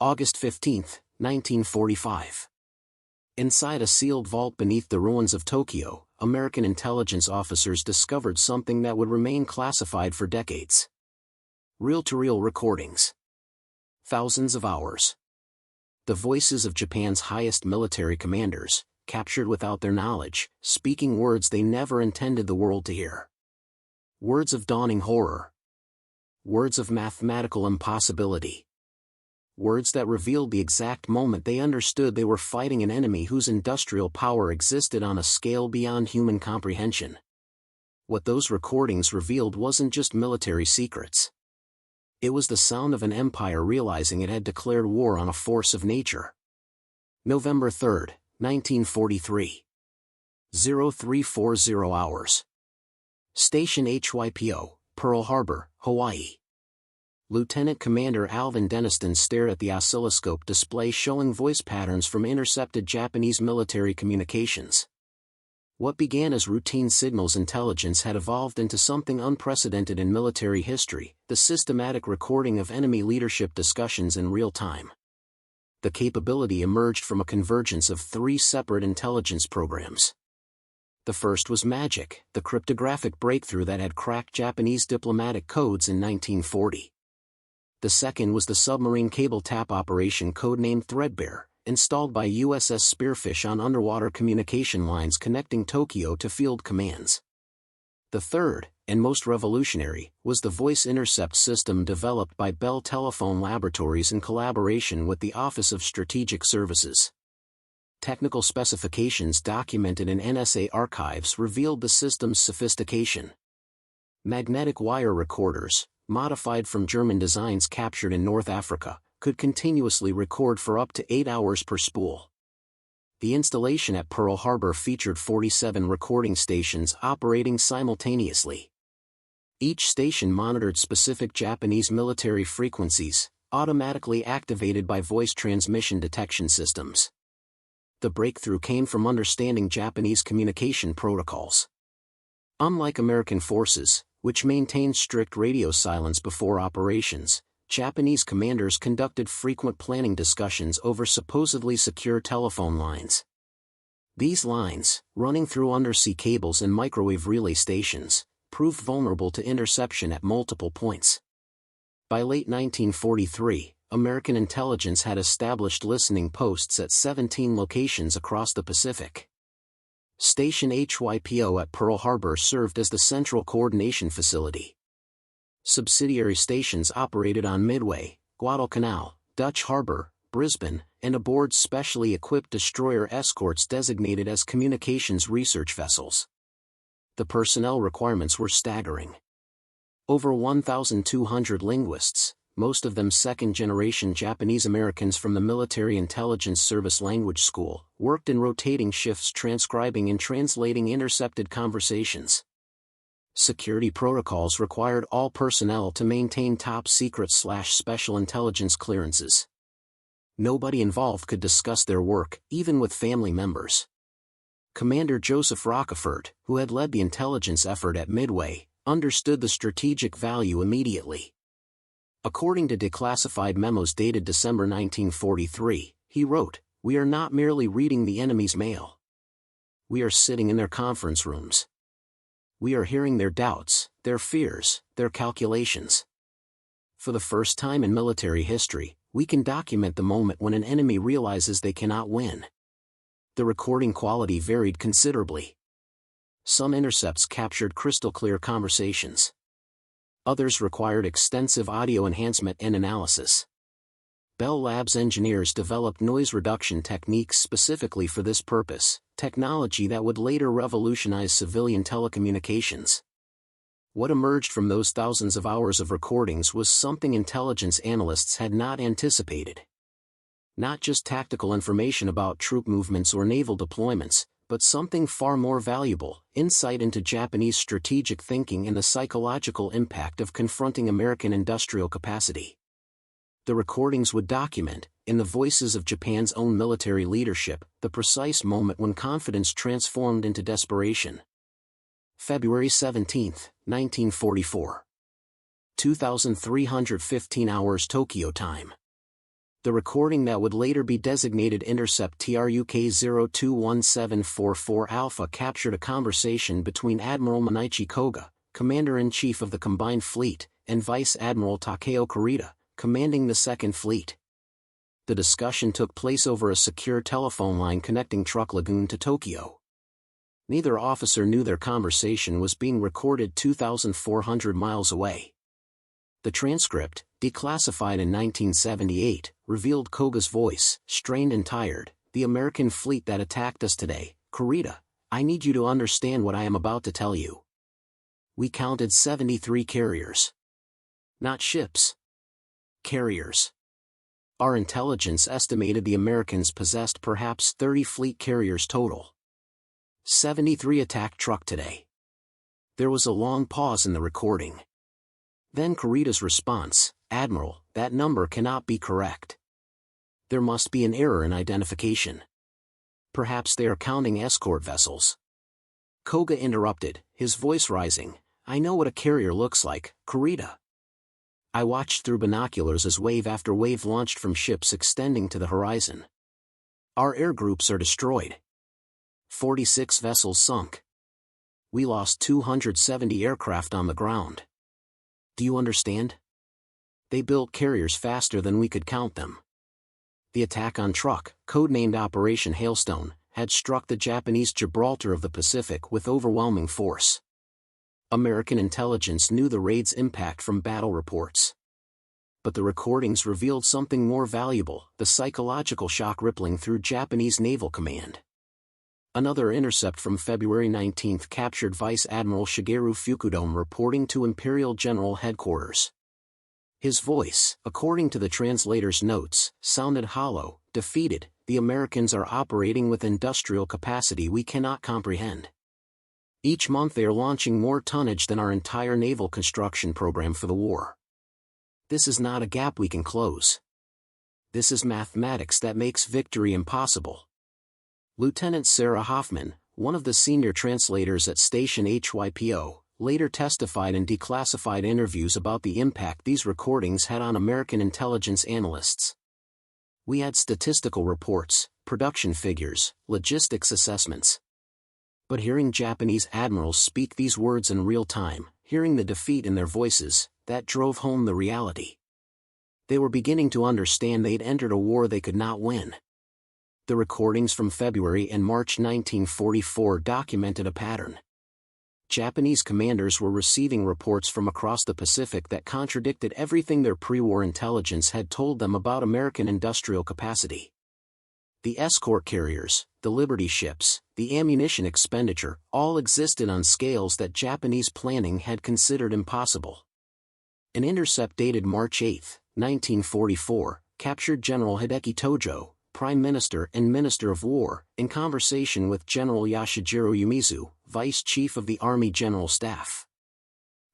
August 15, 1945. Inside a sealed vault beneath the ruins of Tokyo, American intelligence officers discovered something that would remain classified for decades. Reel-to-reel recordings. Thousands of hours. The voices of Japan's highest military commanders, captured without their knowledge, speaking words they never intended the world to hear. Words of dawning horror. Words of mathematical impossibility. Words that revealed the exact moment they understood they were fighting an enemy whose industrial power existed on a scale beyond human comprehension. What those recordings revealed wasn't just military secrets. It was the sound of an empire realizing it had declared war on a force of nature. November 3, 1943. 0340 hours. Station HYPO, Pearl Harbor, Hawaii. Lieutenant Commander Alvin Denniston stared at the oscilloscope display showing voice patterns from intercepted Japanese military communications. What began as routine signals intelligence had evolved into something unprecedented in military history, the systematic recording of enemy leadership discussions in real time. The capability emerged from a convergence of three separate intelligence programs. The first was MAGIC, the cryptographic breakthrough that had cracked Japanese diplomatic codes in 1940. The second was the submarine cable tap operation codenamed Threadbare, installed by USS Spearfish on underwater communication lines connecting Tokyo to field commands. The third, and most revolutionary, was the voice intercept system developed by Bell Telephone Laboratories in collaboration with the Office of Strategic Services. Technical specifications documented in NSA archives revealed the system's sophistication. Magnetic wire recorders, modified from German designs captured in North Africa, could continuously record for up to 8 hours per spool. The installation at Pearl Harbor featured 47 recording stations operating simultaneously. Each station monitored specific Japanese military frequencies, automatically activated by voice transmission detection systems. The breakthrough came from understanding Japanese communication protocols. Unlike American forces, which maintained strict radio silence before operations, Japanese commanders conducted frequent planning discussions over supposedly secure telephone lines. These lines, running through undersea cables and microwave relay stations, proved vulnerable to interception at multiple points. By late 1943, American intelligence had established listening posts at 17 locations across the Pacific. Station HYPO at Pearl Harbor served as the central coordination facility. Subsidiary stations operated on Midway, Guadalcanal, Dutch Harbor, Brisbane, and aboard specially equipped destroyer escorts designated as communications research vessels. The personnel requirements were staggering. Over 1,200 linguists, most of them second-generation Japanese Americans from the Military Intelligence Service Language School, worked in rotating shifts transcribing and translating intercepted conversations. Security protocols required all personnel to maintain top-secret/special intelligence clearances. Nobody involved could discuss their work, even with family members. Commander Joseph Rockefort, who had led the intelligence effort at Midway, understood the strategic value immediately. According to declassified memos dated December 1943, he wrote, "We are not merely reading the enemy's mail. We are sitting in their conference rooms. We are hearing their doubts, their fears, their calculations. For the first time in military history, we can document the moment when an enemy realizes they cannot win." The recording quality varied considerably. Some intercepts captured crystal-clear conversations. Others required extensive audio enhancement and analysis. Bell Labs engineers developed noise reduction techniques specifically for this purpose, technology that would later revolutionize civilian telecommunications. What emerged from those thousands of hours of recordings was something intelligence analysts had not anticipated. Not just tactical information about troop movements or naval deployments, but something far more valuable, insight into Japanese strategic thinking and the psychological impact of confronting American industrial capacity. The recordings would document, in the voices of Japan's own military leadership, the precise moment when confidence transformed into desperation. February 17, 1944. 2,315 hours Tokyo time. The recording that would later be designated Intercept TRUK-021744 Alpha captured a conversation between Admiral Manichi Koga, Commander-in-Chief of the Combined Fleet, and Vice Admiral Takeo Kurita, commanding the Second Fleet. The discussion took place over a secure telephone line connecting Truk Lagoon to Tokyo. Neither officer knew their conversation was being recorded 2,400 miles away. The transcript, declassified in 1978, revealed Koga's voice, strained and tired. "The American fleet that attacked us today, Kurita, I need you to understand what I am about to tell you. We counted 73 carriers. Not ships. Carriers. Our intelligence estimated the Americans possessed perhaps 30 fleet carriers total. 73 attacked Truk today." There was a long pause in the recording. Then Kurita's response, "Admiral, that number cannot be correct. There must be an error in identification. Perhaps they are counting escort vessels." Koga interrupted, his voice rising, "I know what a carrier looks like, Kurita. I watched through binoculars as wave after wave launched from ships extending to the horizon. Our air groups are destroyed. 46 vessels sunk. We lost 270 aircraft on the ground. Do you understand? They built carriers faster than we could count them." The attack on Truk, codenamed Operation Hailstone, had struck the Japanese Gibraltar of the Pacific with overwhelming force. American intelligence knew the raid's impact from battle reports. But the recordings revealed something more valuable, the psychological shock rippling through Japanese Naval Command. Another intercept from February 19 captured Vice Admiral Shigeru Fukudome reporting to Imperial General Headquarters. His voice, according to the translator's notes, sounded hollow, defeated. "The Americans are operating with industrial capacity we cannot comprehend. Each month they are launching more tonnage than our entire naval construction program for the war. This is not a gap we can close. This is mathematics that makes victory impossible." Lieutenant Sarah Hoffman, one of the senior translators at Station HYPO, later testified in declassified interviews about the impact these recordings had on American intelligence analysts. "We had statistical reports, production figures, logistics assessments. But hearing Japanese admirals speak these words in real time, hearing the defeat in their voices, that drove home the reality. They were beginning to understand they'd entered a war they could not win." The recordings from February and March 1944 documented a pattern. Japanese commanders were receiving reports from across the Pacific that contradicted everything their pre-war intelligence had told them about American industrial capacity. The escort carriers, the Liberty ships, the ammunition expenditure, all existed on scales that Japanese planning had considered impossible. An intercept dated March 8, 1944, captured General Hideki Tojo, Prime Minister and Minister of War, in conversation with General Yoshijiro Umezu, Vice Chief of the Army General Staff.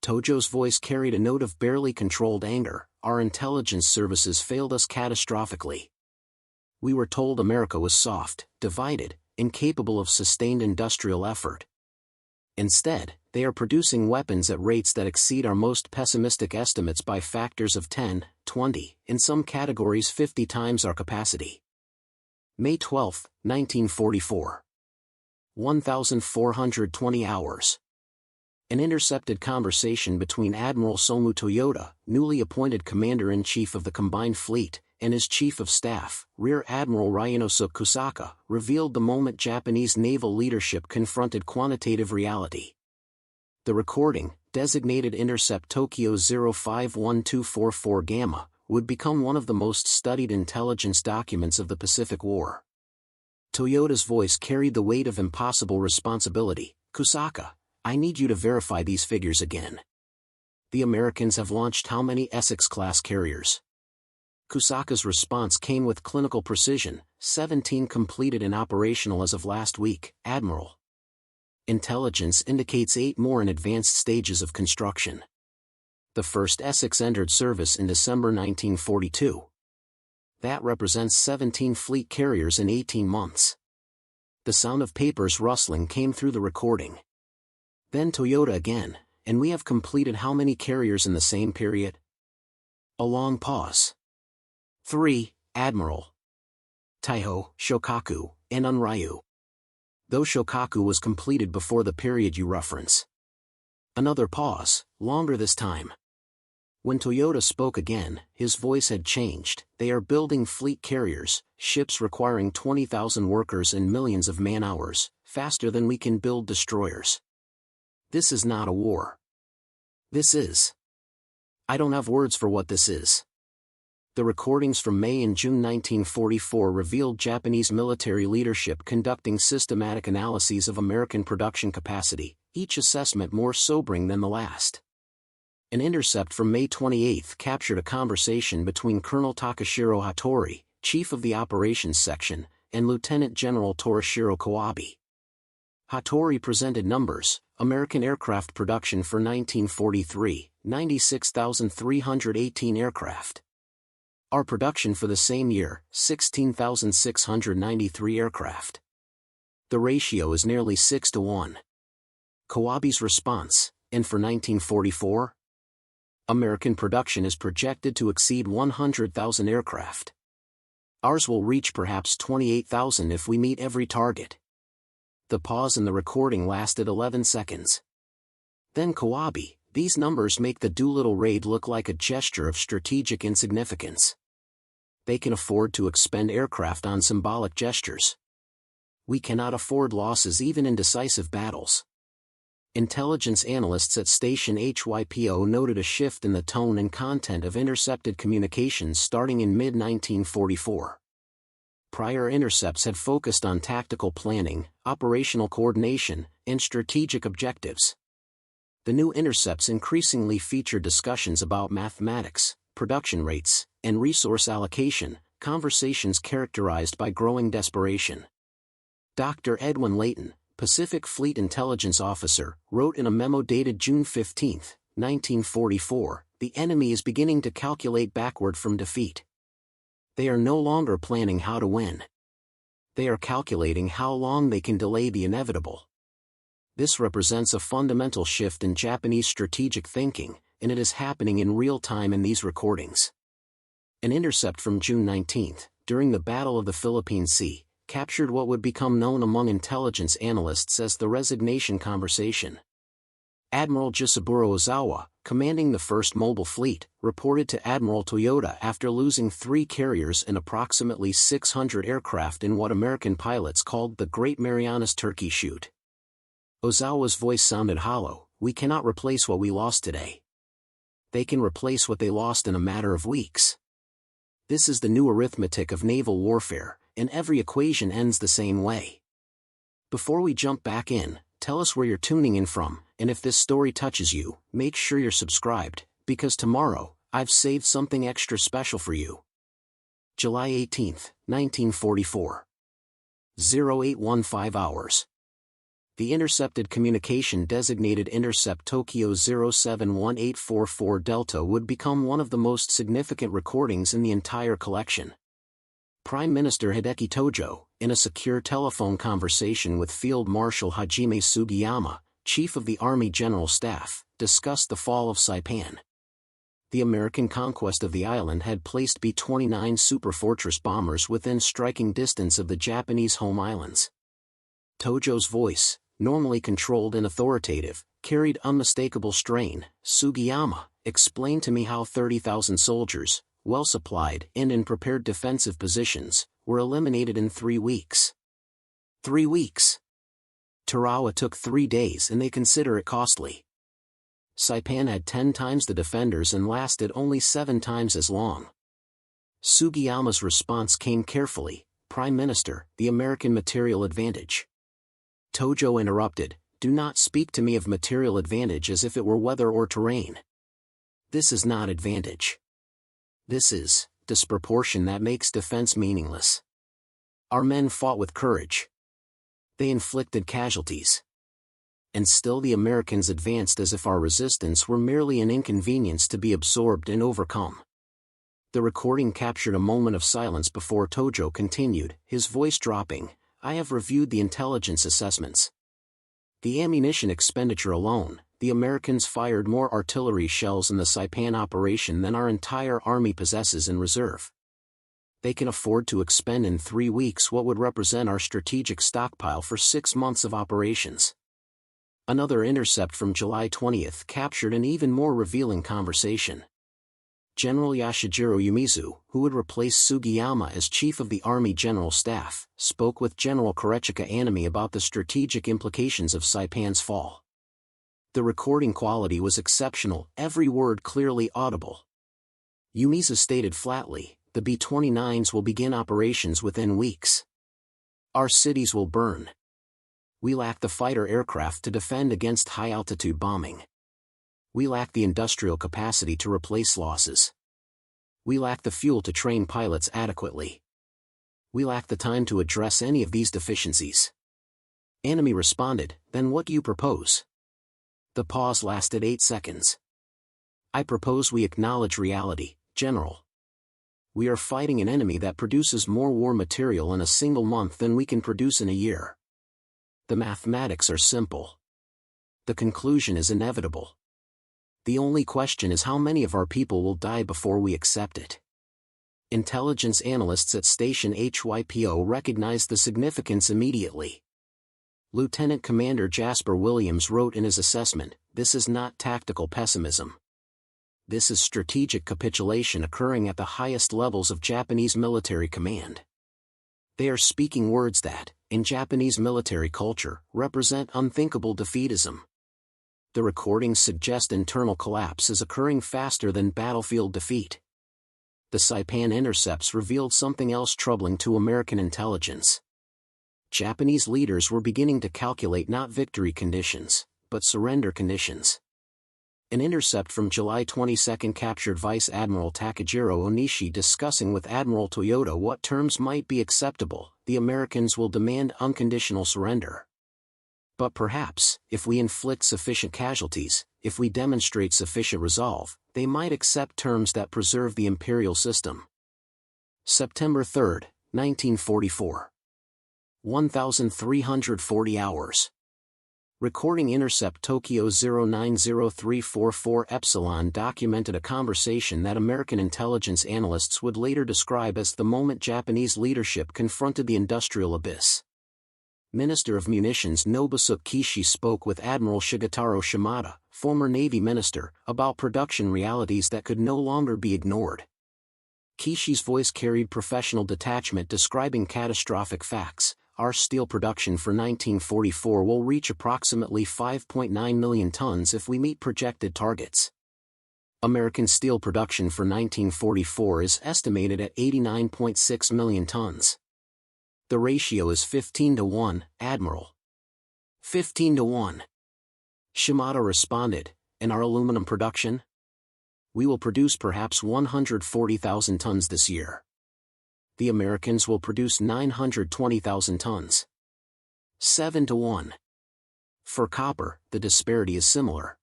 Tojo's voice carried a note of barely controlled anger. "Our intelligence services failed us catastrophically. We were told America was soft, divided, incapable of sustained industrial effort. Instead, they are producing weapons at rates that exceed our most pessimistic estimates by factors of 10, 20, in some categories 50 times our capacity." May 12, 1944. 1,420 hours. An intercepted conversation between Admiral Somu Toyota, newly appointed Commander-in-Chief of the Combined Fleet, and his Chief of Staff, Rear Admiral Ryanosuke Kusaka, revealed the moment Japanese naval leadership confronted quantitative reality. The recording, designated Intercept Tokyo 051244 Gamma, would become one of the most studied intelligence documents of the Pacific War. Toyota's voice carried the weight of impossible responsibility. "Kusaka, I need you to verify these figures again. The Americans have launched how many Essex-class carriers?" Kusaka's response came with clinical precision: 17 completed and operational as of last week, Admiral. Intelligence indicates 8 more in advanced stages of construction. The first Essex entered service in December 1942. That represents 17 fleet carriers in 18 months. The sound of papers rustling came through the recording. Then Toyota again, "And we have completed how many carriers in the same period?" A long pause. 3, Admiral, Taiho, Shokaku, and Unryu. Though Shokaku was completed before the period you reference. Another pause, longer this time. When Toyota spoke again, his voice had changed. They are building fleet carriers, ships requiring 20,000 workers and millions of man-hours, faster than we can build destroyers. This is not a war. This is. I don't have words for what this is. The recordings from May and June 1944 revealed Japanese military leadership conducting systematic analyses of American production capacity, each assessment more sobering than the last. An intercept from May 28 captured a conversation between Colonel Takashiro Hattori, chief of the operations section, and Lieutenant General Torishiro Kawabe. Hattori presented numbers: American aircraft production for 1943, 96,318 aircraft. Our production for the same year, 16,693 aircraft. The ratio is nearly 6-to-1. Kawabe's response: and for 1944? American production is projected to exceed 100,000 aircraft. Ours will reach perhaps 28,000 if we meet every target. The pause in the recording lasted 11 seconds. Then Kawabe: these numbers make the Doolittle raid look like a gesture of strategic insignificance. They can afford to expend aircraft on symbolic gestures. We cannot afford losses even in decisive battles. Intelligence analysts at Station HYPO noted a shift in the tone and content of intercepted communications starting in mid-1944. Prior intercepts had focused on tactical planning, operational coordination, and strategic objectives. The new intercepts increasingly featured discussions about mathematics, production rates, and resource allocation, conversations characterized by growing desperation. Dr. Edwin Layton, Pacific Fleet Intelligence Officer, wrote in a memo dated June 15, 1944, "The enemy is beginning to calculate backward from defeat. They are no longer planning how to win. They are calculating how long they can delay the inevitable." This represents a fundamental shift in Japanese strategic thinking, and it is happening in real time in these recordings. An intercept from June 19, during the Battle of the Philippine Sea, captured what would become known among intelligence analysts as the resignation conversation. Admiral Jisaburo Ozawa, commanding the 1st Mobile Fleet, reported to Admiral Toyota after losing 3 carriers and approximately 600 aircraft in what American pilots called the Great Marianas Turkey Shoot. Ozawa's voice sounded hollow: "We cannot replace what we lost today. They can replace what they lost in a matter of weeks. This is the new arithmetic of naval warfare, and every equation ends the same way." Before we jump back in, tell us where you're tuning in from, and if this story touches you, make sure you're subscribed, because tomorrow, I've saved something extra special for you. July 18, 1944. 0815 hours. The intercepted communication designated Intercept Tokyo 071844 Delta would become one of the most significant recordings in the entire collection. Prime Minister Hideki Tojo, in a secure telephone conversation with Field Marshal Hajime Sugiyama, Chief of the Army General Staff, discussed the fall of Saipan. The American conquest of the island had placed B-29 Superfortress bombers within striking distance of the Japanese home islands. Tojo's voice, normally controlled and authoritative, carried unmistakable strain. "Sugiyama, explain to me how 30,000 soldiers, well supplied and in prepared defensive positions, were eliminated in 3 weeks. 3 weeks. Tarawa took 3 days and they consider it costly. Saipan had 10 times the defenders and lasted only 7 times as long." Sugiyama's response came carefully: "Prime Minister, the American material advantage." Tojo interrupted: "Do not speak to me of material advantage as if it were weather or terrain. This is not advantage. This is disproportion that makes defense meaningless. Our men fought with courage. They inflicted casualties. And still the Americans advanced as if our resistance were merely an inconvenience to be absorbed and overcome." The recording captured a moment of silence before Tojo continued, his voice dropping: "I have reviewed the intelligence assessments. The ammunition expenditure alone, the Americans fired more artillery shells in the Saipan operation than our entire army possesses in reserve. They can afford to expend in 3 weeks what would represent our strategic stockpile for 6 months of operations. Another intercept from July 20th captured an even more revealing conversation. General Yoshijiro Umezu, who would replace Sugiyama as Chief of the Army General Staff, spoke with General Korechika Anami about the strategic implications of Saipan's fall. The recording quality was exceptional, every word clearly audible. Umezu stated flatly, "The B-29s will begin operations within weeks. Our cities will burn. We lack the fighter aircraft to defend against high-altitude bombing. We lack the industrial capacity to replace losses. We lack the fuel to train pilots adequately. We lack the time to address any of these deficiencies." Anami responded, "Then what do you propose?" The pause lasted 8 seconds. "I propose we acknowledge reality, General. We are fighting an enemy that produces more war material in a single month than we can produce in a year. The mathematics are simple. The conclusion is inevitable. The only question is how many of our people will die before we accept it." Intelligence analysts at Station HYPO recognized the significance immediately. Lieutenant Commander Jasper Williams wrote in his assessment, "This is not tactical pessimism. This is strategic capitulation occurring at the highest levels of Japanese military command. They are speaking words that, in Japanese military culture, represent unthinkable defeatism. The recordings suggest internal collapse is occurring faster than battlefield defeat." The Saipan intercepts revealed something else troubling to American intelligence. Japanese leaders were beginning to calculate not victory conditions, but surrender conditions. An intercept from July 22 captured Vice Admiral Takajiro Onishi discussing with Admiral Toyota what terms might be acceptable. "The Americans will demand unconditional surrender. But perhaps, if we inflict sufficient casualties, if we demonstrate sufficient resolve, they might accept terms that preserve the imperial system." September 3, 1944. 1,340 hours. Recording intercept Tokyo 090344 Epsilon documented a conversation that American intelligence analysts would later describe as the moment Japanese leadership confronted the industrial abyss. Minister of Munitions Nobusuke Kishi spoke with Admiral Shigetaro Shimada, former Navy minister, about production realities that could no longer be ignored. Kishi's voice carried professional detachment describing catastrophic facts. "Our steel production for 1944 will reach approximately 5.9 million tons if we meet projected targets. American steel production for 1944 is estimated at 89.6 million tons. The ratio is 15-1, Admiral." 15-1. Shimada responded, "And our aluminum production? We will produce perhaps 140,000 tons this year. The Americans will produce 920,000 tons. 7-1. For copper, the disparity is similar.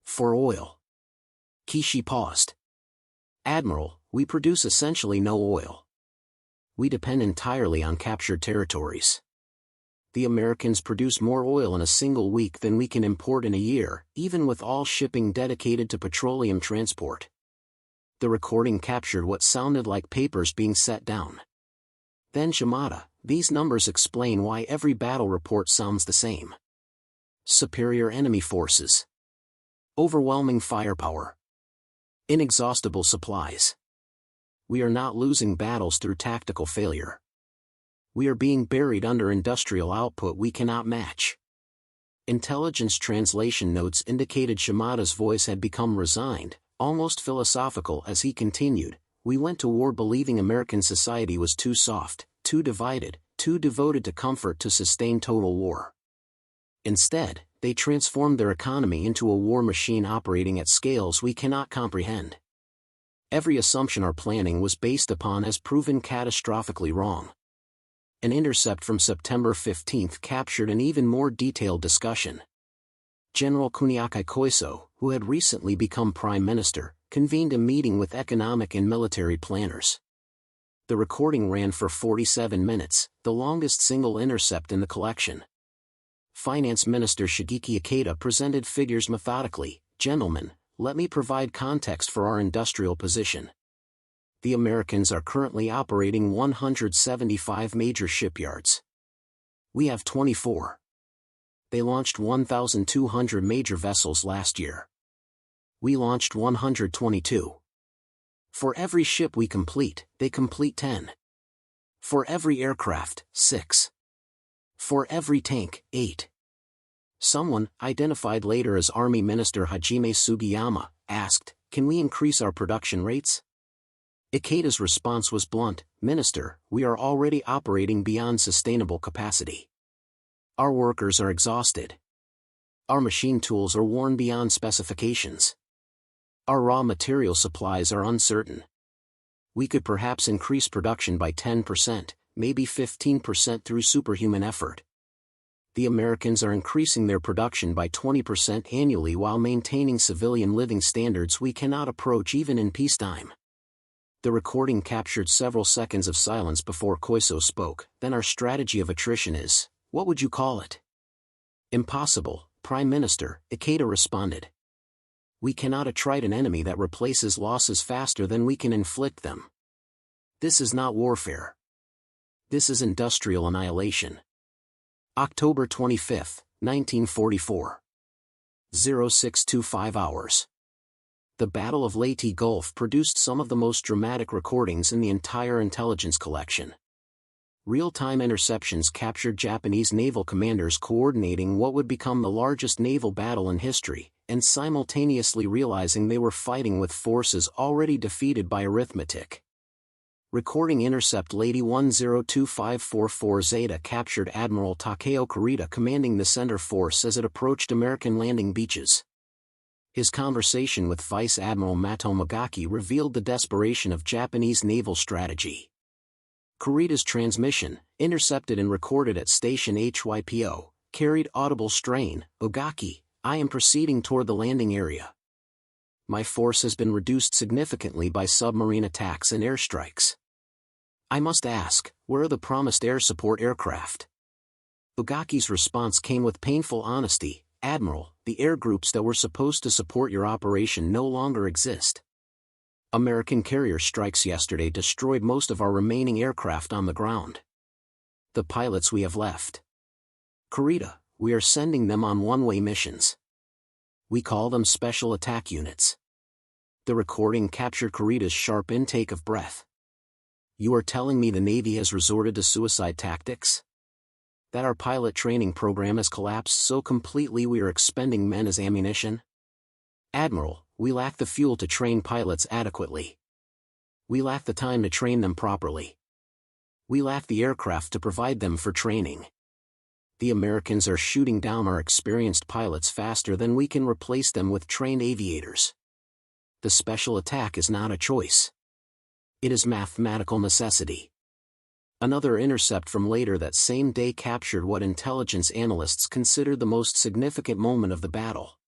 For oil." Kishi paused. "Admiral, we produce essentially no oil. We depend entirely on captured territories. The Americans produce more oil in a single week than we can import in a year, even with all shipping dedicated to petroleum transport." The recording captured what sounded like papers being set down. Then Shimada, "These numbers explain why every battle report sounds the same. Superior enemy forces. Overwhelming firepower. Inexhaustible supplies. We are not losing battles through tactical failure. We are being buried under industrial output we cannot match." Intelligence translation notes indicated Shimada's voice had become resigned, almost philosophical as he continued, "We went to war believing American society was too soft, too divided, too devoted to comfort to sustain total war. Instead, they transformed their economy into a war machine operating at scales we cannot comprehend. Every assumption our planning was based upon has proven catastrophically wrong." An intercept from September 15 captured an even more detailed discussion. General Kuniaki Koiso, who had recently become Prime Minister, convened a meeting with economic and military planners. The recording ran for 47 minutes, the longest single intercept in the collection. Finance Minister Shigeki Ikeda presented figures methodically. "Gentlemen, let me provide context for our industrial position. The Americans are currently operating 175 major shipyards. We have 24. They launched 1,200 major vessels last year. We launched 122. For every ship we complete, they complete 10. For every aircraft, 6. For every tank, 8. Someone, identified later as Army Minister Hajime Sugiyama, asked, "Can we increase our production rates?" Ikeda's response was blunt, "Minister, we are already operating beyond sustainable capacity. Our workers are exhausted. Our machine tools are worn beyond specifications. Our raw material supplies are uncertain. We could perhaps increase production by 10%, maybe 15% through superhuman effort. The Americans are increasing their production by 20% annually while maintaining civilian living standards we cannot approach even in peacetime." The recording captured several seconds of silence before Koiso spoke. "Then our strategy of attrition is, what would you call it?" "Impossible, Prime Minister," Ikeda responded. "We cannot attrite an enemy that replaces losses faster than we can inflict them. This is not warfare. This is industrial annihilation." October 25, 1944. 0625 hours. The Battle of Leyte Gulf produced some of the most dramatic recordings in the entire intelligence collection. Real-time interceptions captured Japanese naval commanders coordinating what would become the largest naval battle in history, and simultaneously realizing they were fighting with forces already defeated by arithmetic. Recording intercept Lady 102544 Zeta captured Admiral Takeo Kurita commanding the center force as it approached American landing beaches. His conversation with Vice Admiral Mato Magaki revealed the desperation of Japanese naval strategy. Kurita's transmission, intercepted and recorded at station HYPO, carried audible strain. "Ogaki, I am proceeding toward the landing area. My force has been reduced significantly by submarine attacks and airstrikes. I must ask, where are the promised air support aircraft?" Ogaki's response came with painful honesty, "Admiral, the air groups that were supposed to support your operation no longer exist. American carrier strikes yesterday destroyed most of our remaining aircraft on the ground. The pilots we have left. Kurita, we are sending them on one-way missions. We call them special attack units." The recording captured Kurita's sharp intake of breath. "You are telling me the Navy has resorted to suicide tactics? That our pilot training program has collapsed so completely we are expending men as ammunition? Admiral, we lack the fuel to train pilots adequately. We lack the time to train them properly. We lack the aircraft to provide them for training. The Americans are shooting down our experienced pilots faster than we can replace them with trained aviators. The special attack is not a choice. It is mathematical necessity." Another intercept from later that same day captured what intelligence analysts considered the most significant moment of the battle.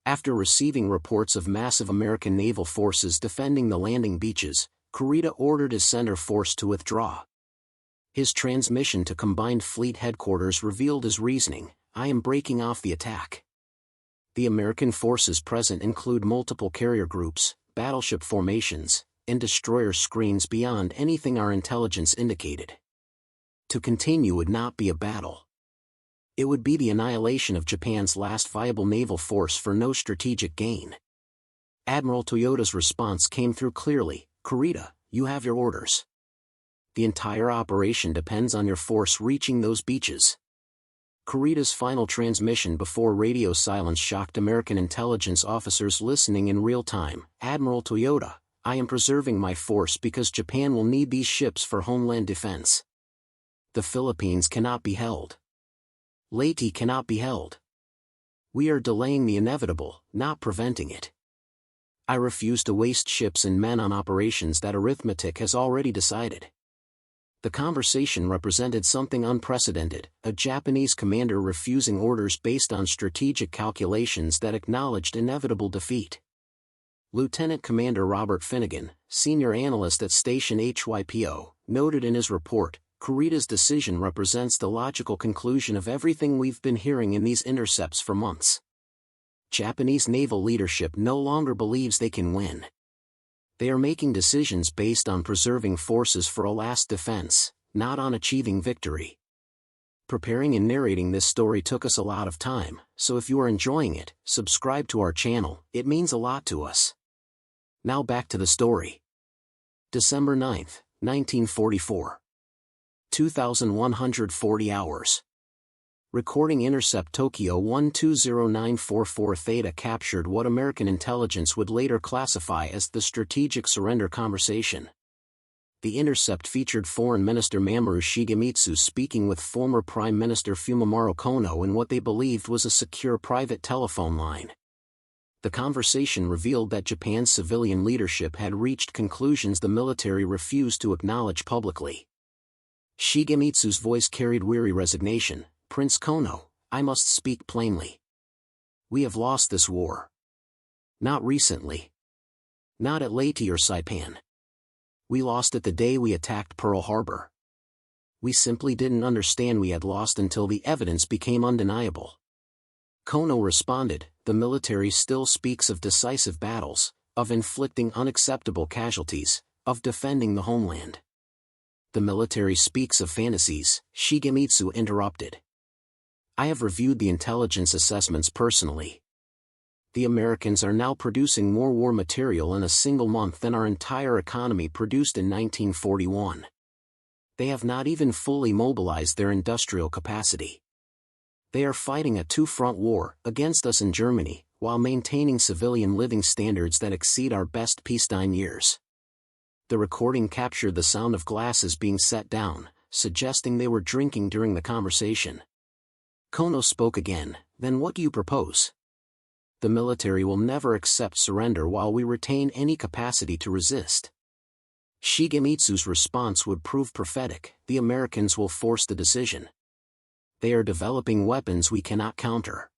After receiving reports of massive American naval forces defending the landing beaches, Kurita ordered his center force to withdraw. His transmission to Combined Fleet Headquarters revealed his reasoning: "I am breaking off the attack. The American forces present include multiple carrier groups, battleship formations, and destroyer screens beyond anything our intelligence indicated. To continue would not be a battle. It would be the annihilation of Japan's last viable naval force for no strategic gain." Admiral Toyoda's response came through clearly: "Kurita, you have your orders. The entire operation depends on your force reaching those beaches." Kurita's final transmission before radio silence shocked American intelligence officers listening in real time: "Admiral Toyoda, I am preserving my force because Japan will need these ships for homeland defense. The Philippines cannot be held. Leyte cannot be held. We are delaying the inevitable, not preventing it. I refuse to waste ships and men on operations that arithmetic has already decided." The conversation represented something unprecedented, a Japanese commander refusing orders based on strategic calculations that acknowledged inevitable defeat. Lieutenant Commander Robert Finnegan, senior analyst at Station HYPO, noted in his report, "Kurita's decision represents the logical conclusion of everything we've been hearing in these intercepts for months. Japanese naval leadership no longer believes they can win. They are making decisions based on preserving forces for a last defense, not on achieving victory. Preparing and narrating this story took us a lot of time, so if you are enjoying it, subscribe to our channel, it means a lot to us. Now back to the story. December 9, 1944. 2140 hours. Recording intercept Tokyo 120944 Theta captured what American intelligence would later classify as the strategic surrender conversation. The intercept featured Foreign Minister Mamoru Shigemitsu speaking with former Prime Minister Fumimaro Kono in what they believed was a secure private telephone line. The conversation revealed that Japan's civilian leadership had reached conclusions the military refused to acknowledge publicly. Shigemitsu's voice carried weary resignation. "Prince Kono, I must speak plainly. We have lost this war. Not recently. Not at Leyte or Saipan. We lost it the day we attacked Pearl Harbor. We simply didn't understand we had lost until the evidence became undeniable." Kono responded, "The military still speaks of decisive battles, of inflicting unacceptable casualties, of defending the homeland." "The military speaks of fantasies," Shigemitsu interrupted. "I have reviewed the intelligence assessments personally. The Americans are now producing more war material in a single month than our entire economy produced in 1941. They have not even fully mobilized their industrial capacity. They are fighting a two-front war against us in Germany, while maintaining civilian living standards that exceed our best peacetime years." The recording captured the sound of glasses being set down, suggesting they were drinking during the conversation. Kono spoke again, "Then what do you propose?" "The military will never accept surrender while we retain any capacity to resist." Shigemitsu's response would prove prophetic. "The Americans will force the decision. They are developing weapons we cannot counter.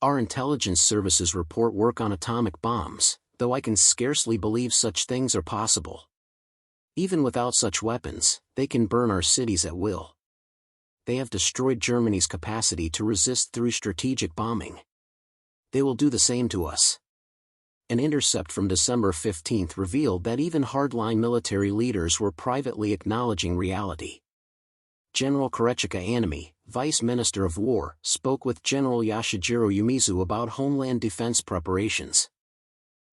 Our intelligence services report work on atomic bombs, though I can scarcely believe such things are possible. Even without such weapons, they can burn our cities at will. They have destroyed Germany's capacity to resist through strategic bombing. They will do the same to us." An intercept from December 15 revealed that even hardline military leaders were privately acknowledging reality. General Korechika Anami, Vice Minister of War, spoke with General Yoshijiro Umezu about homeland defense preparations.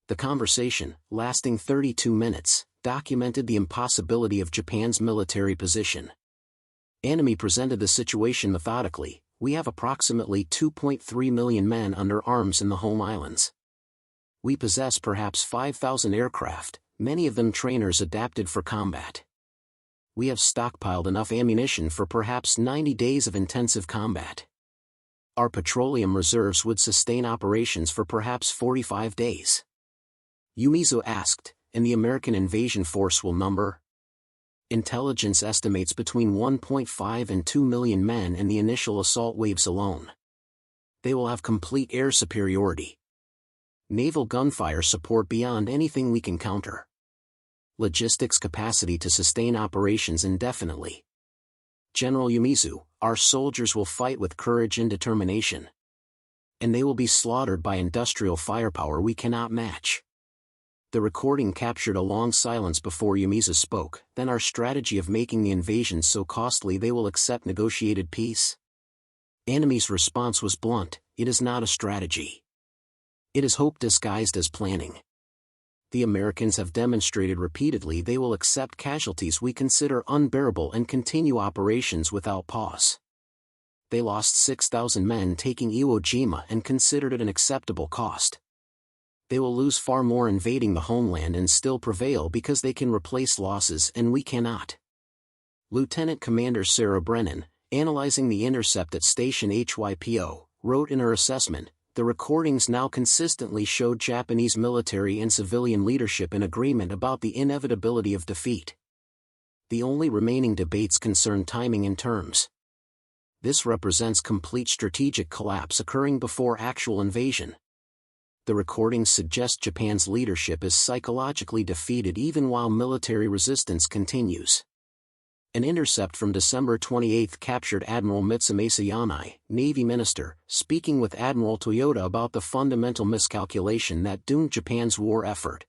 The conversation, lasting 32 minutes, documented the impossibility of Japan's military position. Anami presented the situation methodically. "We have approximately 2.3 million men under arms in the home islands. We possess perhaps 5,000 aircraft, many of them trainers adapted for combat. We have stockpiled enough ammunition for perhaps 90 days of intensive combat. Our petroleum reserves would sustain operations for perhaps 45 days. Umezu asked, "And the American invasion force will number?" Intelligence estimates between 1.5 and 2 million men in the initial assault waves alone. They will have complete air superiority. Naval gunfire support beyond anything we can counter. Logistics capacity to sustain operations indefinitely. General Umezu, our soldiers will fight with courage and determination. And they will be slaughtered by industrial firepower we cannot match." The recording captured a long silence before Umezu spoke. "Then our strategy of making the invasion so costly they will accept negotiated peace?" Anami's response was blunt, "It is not a strategy. It is hope disguised as planning. The Americans have demonstrated repeatedly they will accept casualties we consider unbearable and continue operations without pause. They lost 6,000 men taking Iwo Jima and considered it an acceptable cost. They will lose far more invading the homeland and still prevail because they can replace losses and we cannot." Lieutenant Commander Sarah Brennan, analyzing the intercept at Station HYPO, wrote in her assessment, "The recordings now consistently showed Japanese military and civilian leadership in agreement about the inevitability of defeat. The only remaining debates concern timing and terms. This represents complete strategic collapse occurring before actual invasion. The recordings suggest Japan's leadership is psychologically defeated even while military resistance continues." An intercept from December 28 captured Admiral Mitsumasa Yanai, Navy Minister, speaking with Admiral Toyota about the fundamental miscalculation that doomed Japan's war effort.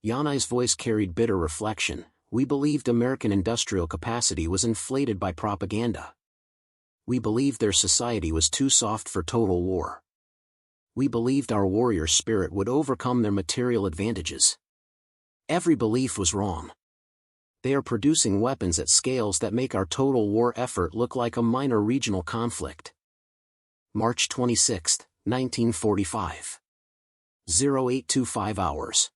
Yanai's voice carried bitter reflection. We believed American industrial capacity was inflated by propaganda. We believed their society was too soft for total war. We believed our warrior spirit would overcome their material advantages. Every belief was wrong. They are producing weapons at scales that make our total war effort look like a minor regional conflict. March 26, 1945. 0825 hours.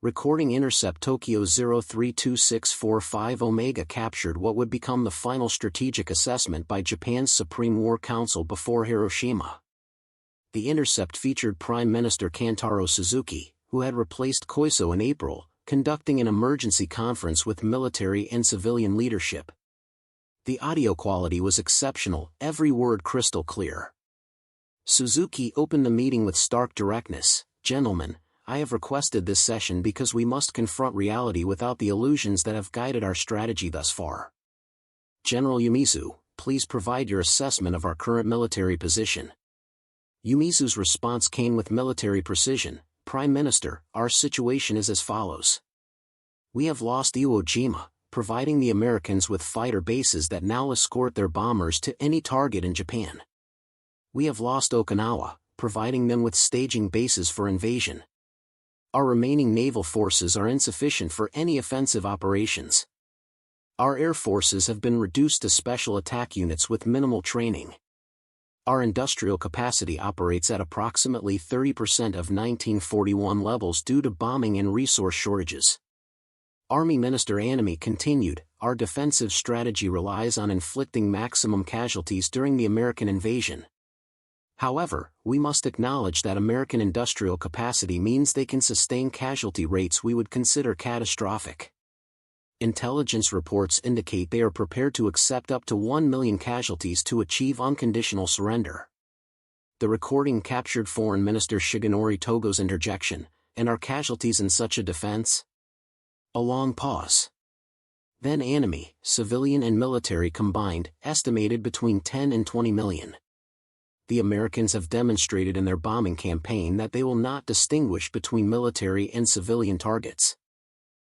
Recording intercept Tokyo 032645 Omega captured what would become the final strategic assessment by Japan's Supreme War Council before Hiroshima. The intercept featured Prime Minister Kantaro Suzuki, who had replaced Koiso in April, conducting an emergency conference with military and civilian leadership. The audio quality was exceptional, every word crystal clear. Suzuki opened the meeting with stark directness. Gentlemen, I have requested this session because we must confront reality without the illusions that have guided our strategy thus far. General Yumizu, please provide your assessment of our current military position. Yumizu's response came with military precision. Prime Minister, our situation is as follows. We have lost Iwo Jima, providing the Americans with fighter bases that now escort their bombers to any target in Japan. We have lost Okinawa, providing them with staging bases for invasion. Our remaining naval forces are insufficient for any offensive operations. Our air forces have been reduced to special attack units with minimal training. Our industrial capacity operates at approximately 30% of 1941 levels due to bombing and resource shortages. Army Minister Anami continued, our defensive strategy relies on inflicting maximum casualties during the American invasion. However, we must acknowledge that American industrial capacity means they can sustain casualty rates we would consider catastrophic. Intelligence reports indicate they are prepared to accept up to 1 million casualties to achieve unconditional surrender. The recording captured Foreign Minister Shigenori Togo's interjection, and are casualties in such a defense? A long pause. Then Anami, civilian and military combined, estimated between 10 and 20 million. The Americans have demonstrated in their bombing campaign that they will not distinguish between military and civilian targets.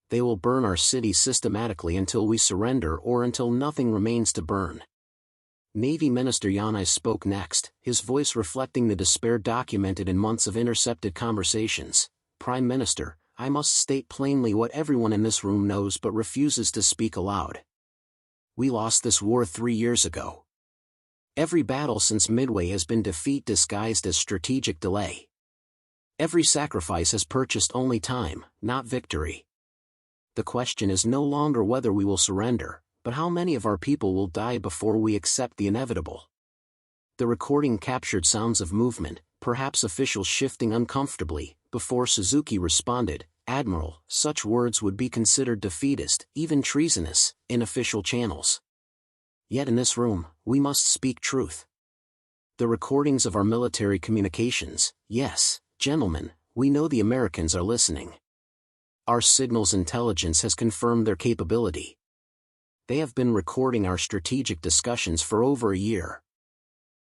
They will burn our cities systematically until we surrender or until nothing remains to burn. Navy Minister Yanai spoke next, his voice reflecting the despair documented in months of intercepted conversations. Prime Minister, I must state plainly what everyone in this room knows but refuses to speak aloud. We lost this war 3 years ago. Every battle since Midway has been defeat disguised as strategic delay. Every sacrifice has purchased only time, not victory. The question is no longer whether we will surrender, but how many of our people will die before we accept the inevitable. The recording captured sounds of movement, perhaps officials shifting uncomfortably, before Suzuki responded, Admiral, such words would be considered defeatist, even treasonous, in official channels. Yet in this room, we must speak truth. The recordings of our military communications, yes, gentlemen, we know the Americans are listening. Our signals intelligence has confirmed their capability. They have been recording our strategic discussions for over a year.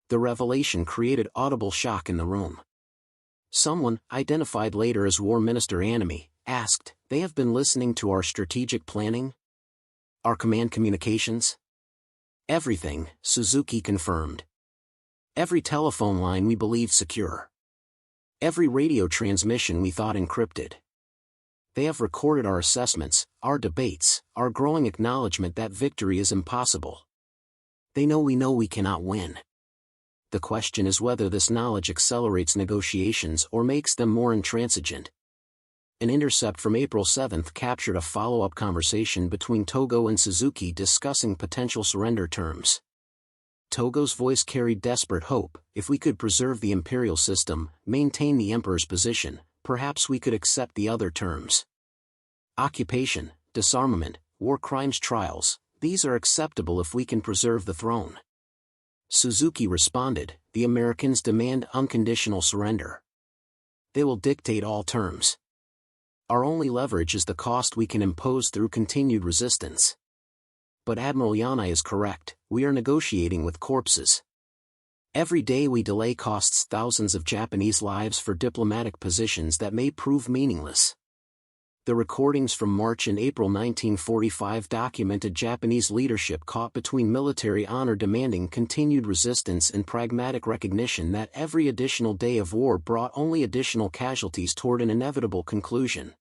The revelation created audible shock in the room. Someone, identified later as War Minister Anami, asked, they have been listening to our strategic planning? Our command communications? Everything, Suzuki confirmed. Every telephone line we believed secure. Every radio transmission we thought encrypted. They have recorded our assessments, our debates, our growing acknowledgement that victory is impossible. They know we cannot win. The question is whether this knowledge accelerates negotiations or makes them more intransigent. An intercept from April 7 captured a follow-up conversation between Togo and Suzuki discussing potential surrender terms. Togo's voice carried desperate hope. If we could preserve the imperial system, maintain the emperor's position, perhaps we could accept the other terms. Occupation, disarmament, war crimes trials, these are acceptable if we can preserve the throne. Suzuki responded, the Americans demand unconditional surrender. They will dictate all terms. Our only leverage is the cost we can impose through continued resistance. But Admiral Yanai is correct, we are negotiating with corpses. Every day we delay costs thousands of Japanese lives for diplomatic positions that may prove meaningless. The recordings from March and April 1945 documented Japanese leadership caught between military honor demanding continued resistance and pragmatic recognition that every additional day of war brought only additional casualties toward an inevitable conclusion.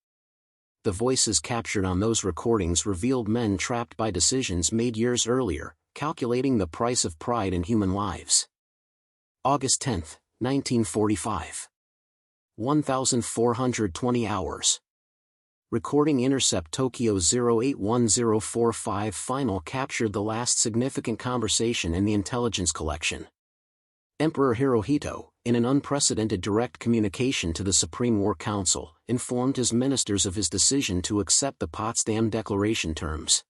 The voices captured on those recordings revealed men trapped by decisions made years earlier, calculating the price of pride in human lives. August 10, 1945. 1,420 hours. Recording intercept Tokyo 081045 final captured the last significant conversation in the intelligence collection. Emperor Hirohito, in an unprecedented direct communication to the Supreme War Council, informed his ministers of his decision to accept the Potsdam Declaration terms.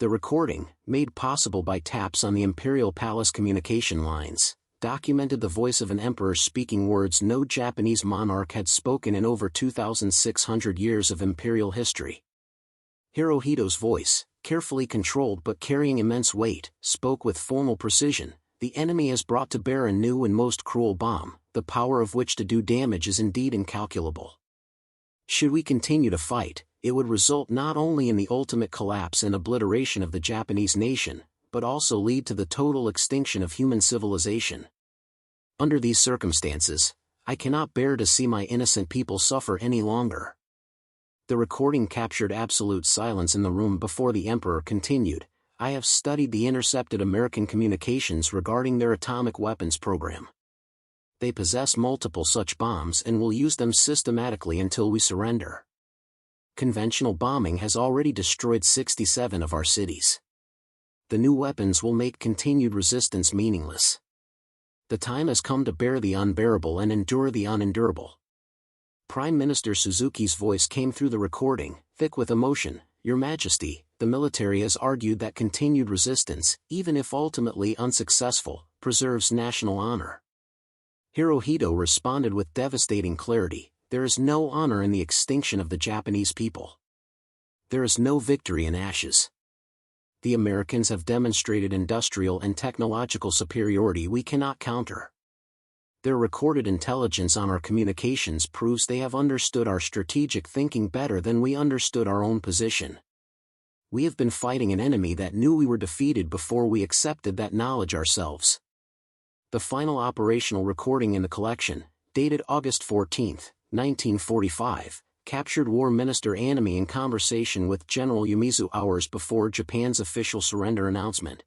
The recording, made possible by taps on the Imperial Palace communication lines, documented the voice of an emperor speaking words no Japanese monarch had spoken in over 2,600 years of imperial history. Hirohito's voice, carefully controlled but carrying immense weight, spoke with formal precision. The enemy has brought to bear a new and most cruel bomb, the power of which to do damage is indeed incalculable. Should we continue to fight, it would result not only in the ultimate collapse and obliteration of the Japanese nation, but also lead to the total extinction of human civilization. Under these circumstances, I cannot bear to see my innocent people suffer any longer. The recording captured absolute silence in the room before the emperor continued. I have studied the intercepted American communications regarding their atomic weapons program. They possess multiple such bombs and will use them systematically until we surrender. Conventional bombing has already destroyed 67 of our cities. The new weapons will make continued resistance meaningless. The time has come to bear the unbearable and endure the unendurable. Prime Minister Suzuki's voice came through the recording, thick with emotion. Your Majesty, the military has argued that continued resistance, even if ultimately unsuccessful, preserves national honor. Hirohito responded with devastating clarity. There is no honor in the extinction of the Japanese people. There is no victory in ashes. The Americans have demonstrated industrial and technological superiority we cannot counter. Their recorded intelligence on our communications proves they have understood our strategic thinking better than we understood our own position. We have been fighting an enemy that knew we were defeated before we accepted that knowledge ourselves. The final operational recording in the collection, dated August 14, 1945, captured War Minister Anami in conversation with General Yumizu hours before Japan's official surrender announcement.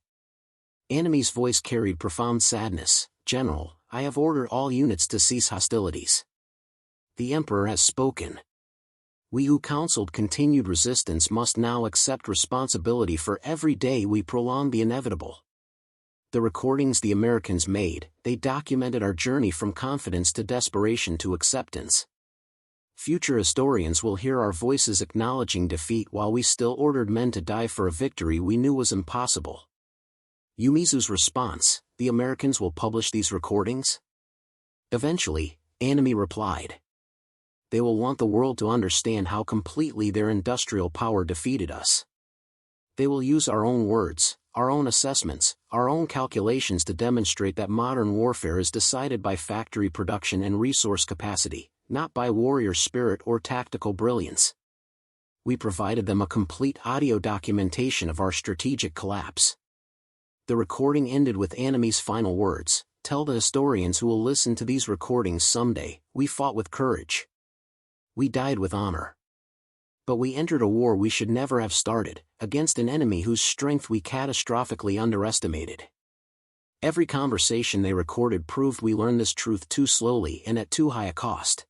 Anami's voice carried profound sadness. General, I have ordered all units to cease hostilities. The Emperor has spoken. We who counseled continued resistance must now accept responsibility for every day we prolong the inevitable. The recordings the Americans made, they documented our journey from confidence to desperation to acceptance. Future historians will hear our voices acknowledging defeat while we still ordered men to die for a victory we knew was impossible. Yumizu's response, the Americans will publish these recordings? Eventually, Anami replied. They will want the world to understand how completely their industrial power defeated us. They will use our own words, our own assessments, our own calculations to demonstrate that modern warfare is decided by factory production and resource capacity, not by warrior spirit or tactical brilliance. We provided them a complete audio documentation of our strategic collapse. The recording ended with Anami's final words, tell the historians who will listen to these recordings someday, we fought with courage. We died with honor. But we entered a war we should never have started, against an enemy whose strength we catastrophically underestimated. Every conversation they recorded proved we learned this truth too slowly and at too high a cost.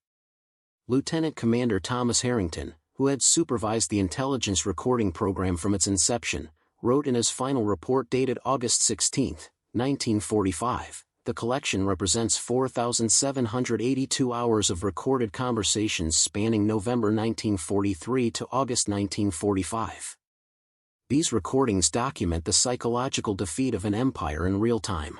Lieutenant Commander Thomas Harrington, who had supervised the intelligence recording program from its inception, wrote in his final report dated August 16, 1945, the collection represents 4,782 hours of recorded conversations spanning November 1943 to August 1945. These recordings document the psychological defeat of an empire in real time.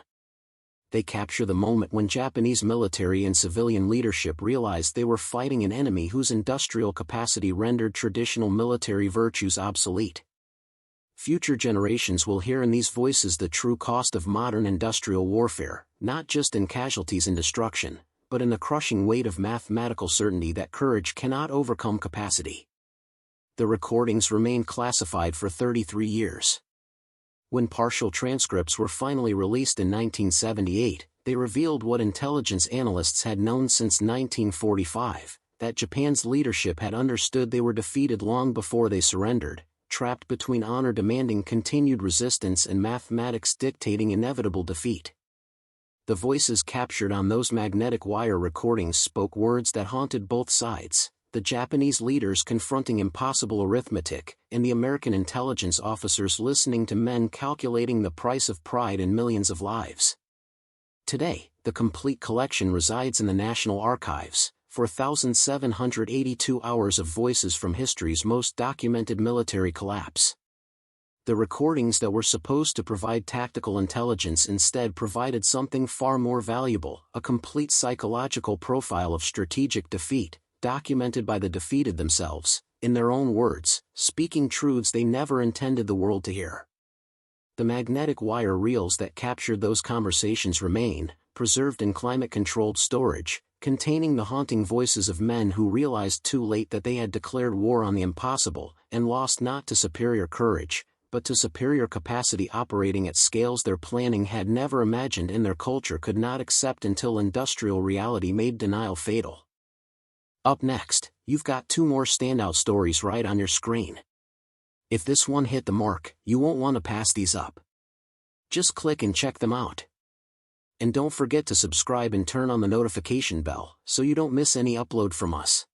They capture the moment when Japanese military and civilian leadership realized they were fighting an enemy whose industrial capacity rendered traditional military virtues obsolete. Future generations will hear in these voices the true cost of modern industrial warfare, not just in casualties and destruction, but in the crushing weight of mathematical certainty that courage cannot overcome capacity. The recordings remained classified for 33 years. When partial transcripts were finally released in 1978, they revealed what intelligence analysts had known since 1945, that Japan's leadership had understood they were defeated long before they surrendered, trapped between honor demanding continued resistance and mathematics dictating inevitable defeat. The voices captured on those magnetic wire recordings spoke words that haunted both sides, the Japanese leaders confronting impossible arithmetic, and the American intelligence officers listening to men calculating the price of pride in millions of lives. Today, the complete collection resides in the National Archives, 4,782 hours of voices from history's most documented military collapse. The recordings that were supposed to provide tactical intelligence instead provided something far more valuable, a complete psychological profile of strategic defeat, documented by the defeated themselves, in their own words, speaking truths they never intended the world to hear. The magnetic wire reels that captured those conversations remain, preserved in climate-controlled storage, containing the haunting voices of men who realized too late that they had declared war on the impossible, and lost not to superior courage, but to superior capacity operating at scales their planning had never imagined and their culture could not accept until industrial reality made denial fatal. Up next, you've got two more standout stories right on your screen. If this one hit the mark, you won't want to pass these up. Just click and check them out. And don't forget to subscribe and turn on the notification bell so you don't miss any upload from us.